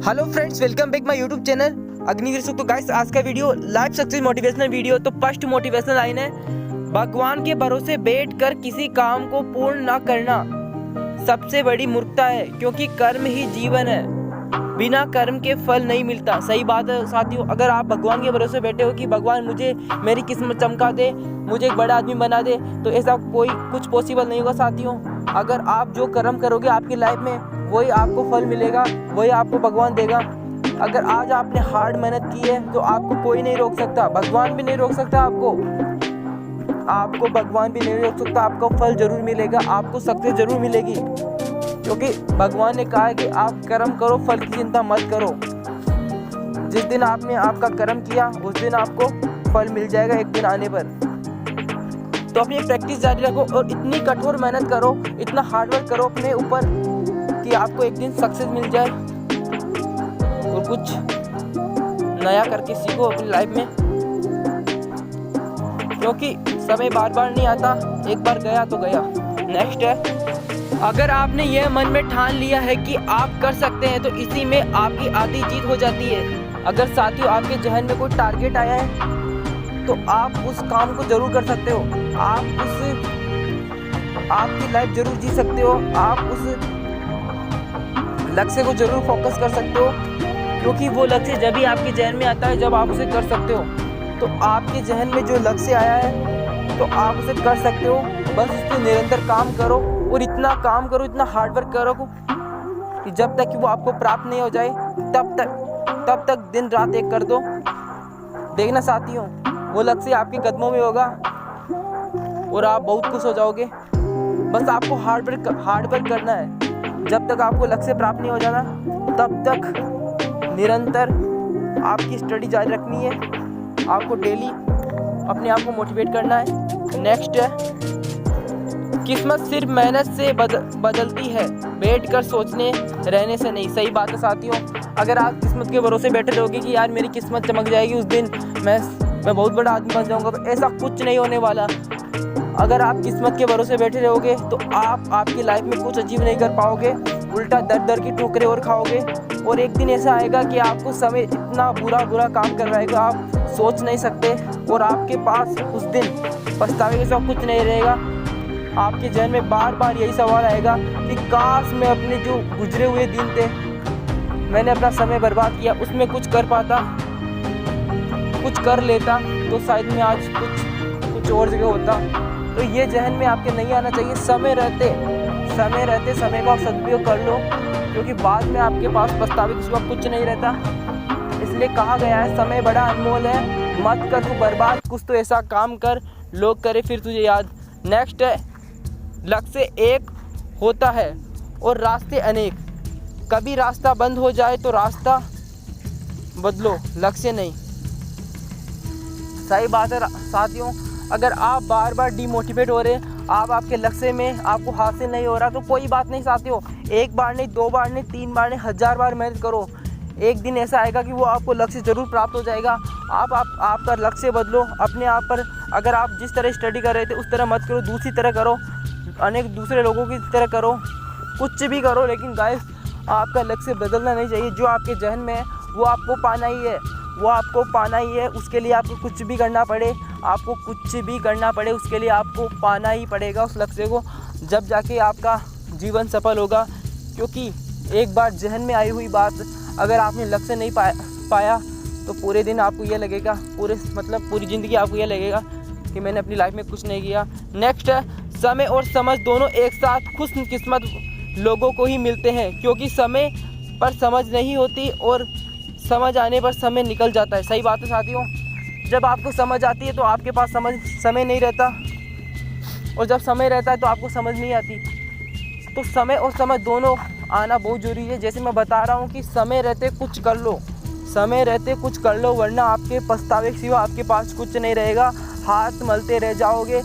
Hello friends, welcome back my YouTube channel Agniveer सुख। तो guys, आज का video life success motivational video. तो फर्स्ट मोटिवेशनल लाइन है, भगवान के भरोसे बैठकर किसी काम को पूर्ण ना करना सबसे बड़ी मूर्खता है, क्योंकि कर्म ही जीवन है, बिना कर्म के फल नहीं मिलता। सही बात है साथियों। अगर आप भगवान के भरोसे बैठे हो कि भगवान मुझे मेरी किस्मत चमका दे, मुझे एक बड़ा आदमी बना दे, तो ऐसा कोई कुछ पॉसिबल नहीं होगा साथियों। अगर आप जो कर्म करोगे आपकी लाइफ में वही आपको फल मिलेगा, वही आपको भगवान देगा। अगर आज आपने हार्ड मेहनत की है तो आपको कोई नहीं रोक सकता, भगवान भी नहीं रोक सकता आपको भगवान भी नहीं रोक सकता। आपको फल जरूर मिलेगा, आपको सक्सेस जरूर मिलेगी, क्योंकि भगवान ने कहा है कि आप कर्म करो, फल की चिंता मत करो। जिस दिन आपने आपका कर्म किया उस दिन आपको फल मिल जाएगा एक दिन आने पर। तो अपनी प्रैक्टिस जारी रखो और इतनी कठोर मेहनत करो, इतना हार्डवर्क करो अपने ऊपर कि आपको एक दिन सक्सेस मिल जाए और कुछ नया करके सीखो अपनी लाइफ में, क्योंकि समय बार बार नहीं आता, एक बार गया तो गया। नेक्स्ट है, अगर आपने यह मन में ठान लिया है कि आप कर सकते हैं तो इसी में आपकी आधी जीत हो जाती है। अगर साथियों आपके जहन में कोई टारगेट आया है तो आप उस काम को जरूर कर सकते हो, आपकी लाइफ जरूर जी सकते हो, आप उस लक्ष्य को जरूर फोकस कर सकते हो, क्योंकि वो लक्ष्य जब भी आपके जहन में आता है जब आप उसे कर सकते हो। तो आपके जहन में जो लक्ष्य आया है तो आप उसे कर सकते हो, बस उस पर निरंतर काम करो और इतना काम करो, इतना हार्डवर्क करो कि जब तक कि वो आपको प्राप्त नहीं हो जाए तब तक दिन रात एक कर दो। देखना साथियों, वो लक्ष्य आपके कदमों में होगा और आप बहुत खुश हो जाओगे। बस आपको हार्डवर्क करना है। जब तक आपको लक्ष्य प्राप्त नहीं हो जाना तब तक निरंतर आपकी स्टडी जारी रखनी है, आपको डेली अपने आप को मोटिवेट करना है। नेक्स्ट है, किस्मत सिर्फ मेहनत से बदलती है, बैठकर सोचने रहने से नहीं। सही बात है साथियों। अगर आप किस्मत के भरोसे बैठे रहोगे कि यार मेरी किस्मत चमक जाएगी, उस दिन मैं बहुत बड़ा आदमी बन जाऊंगा, तो ऐसा कुछ नहीं होने वाला। अगर आप किस्मत के भरोसे बैठे रहोगे तो आप आपकी लाइफ में कुछ अचीव नहीं कर पाओगे, उल्टा दर की ठोकरें और खाओगे। और एक दिन ऐसा आएगा कि आपको समय इतना बुरा काम करवाएगा, आप सोच नहीं सकते, और आपके पास उस दिन पछतावे के सिवा कुछ नहीं रहेगा। आपके जहन में बार बार यही सवाल आएगा कि काश मैं अपने जो गुजरे हुए दिन थे, मैंने अपना समय बर्बाद किया, उसमें कुछ कर पाता, कुछ कर लेता, तो शायद मैं आज कुछ और जगह होता। तो ये जहन में आपके नहीं आना चाहिए। समय रहते समय का सदुपयोग कर लो, क्योंकि बाद में आपके पास पछतावे के सिवा कुछ नहीं रहता। इसलिए कहा गया है, समय बड़ा अनमोल है, मत कर तू बर्बाद, कुछ तो ऐसा काम कर लोग करे फिर तुझे याद। नेक्स्ट है, लक्ष्य एक होता है और रास्ते अनेक। कभी रास्ता बंद हो जाए तो रास्ता बदलो, लक्ष्य नहीं। सही बात है साथियों। अगर आप बार बार डिमोटिवेट हो रहे हैं, आप आपके लक्ष्य में आपको हासिल नहीं हो रहा, तो कोई बात नहीं साथियों। एक बार नहीं, 2 बार नहीं, 3 बार नहीं, 1000 बार मेहनत करो। एक दिन ऐसा आएगा कि वो आपको लक्ष्य जरूर प्राप्त हो जाएगा। आपका लक्ष्य बदलो अपने आप पर। अगर आप जिस तरह स्टडी कर रहे थे उस तरह मत करो, दूसरी तरह करो, अनेक दूसरे लोगों की तरह करो, कुछ भी करो, लेकिन गाइस आपका लक्ष्य बदलना नहीं चाहिए। जो आपके जहन में है वो आपको पाना ही है, उसके लिए आपको कुछ भी करना पड़े, उसके लिए आपको पाना ही पड़ेगा उस लक्ष्य को, जब जाके आपका जीवन सफल होगा। क्योंकि एक बार जहन में आई हुई बात अगर आपने लक्ष्य नहीं पाया तो पूरे दिन आपको यह लगेगा, पूरी ज़िंदगी आपको यह लगेगा कि मैंने अपनी लाइफ में कुछ नहीं किया। नेक्स्ट है, समय और समझ दोनों एक साथ खुशकिस्मत लोगों को ही मिलते हैं, क्योंकि समय पर समझ नहीं होती और समझ आने पर समय निकल जाता है। सही बात है साथियों। जब आपको समझ आती है तो आपके पास समय नहीं रहता, और जब समय रहता है तो आपको समझ नहीं आती। तो समय और समझ दोनों आना बहुत ज़रूरी है। जैसे मैं बता रहा हूँ कि समय रहते कुछ कर लो, वरना आपके पछतावे के सिवा आपके पास कुछ नहीं रहेगा। हाथ मलते रह जाओगे,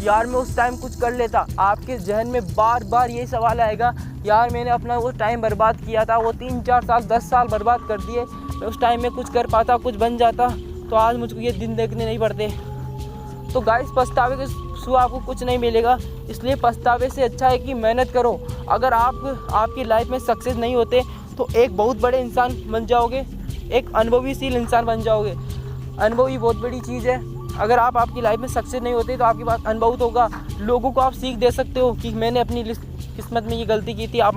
यार मैं उस टाइम कुछ कर लेता। आपके जहन में बार बार यही सवाल आएगा, यार मैंने अपना वो टाइम बर्बाद किया था, वो 3-4 साल 10 साल बर्बाद कर दिए, मैं उस टाइम में कुछ कर पाता, कुछ बन जाता, तो आज मुझको ये दिन देखने नहीं पड़ते। तो गाइस, पछतावे के सिवा आपको कुछ नहीं मिलेगा, इसलिए पछतावे से अच्छा है कि मेहनत करो। अगर आपकी लाइफ में सक्सेस नहीं होते तो एक बहुत बड़े इंसान बन जाओगे, एक अनुभवीशील इंसान बन जाओगे। अनुभव ही बहुत बड़ी चीज़ है। अगर आप आपकी लाइफ में सक्सेस नहीं होते तो आपके पास अनुभव तो होगा, लोगों को आप सीख दे सकते हो कि मैंने अपनी किस्मत में ये गलती की थी, आप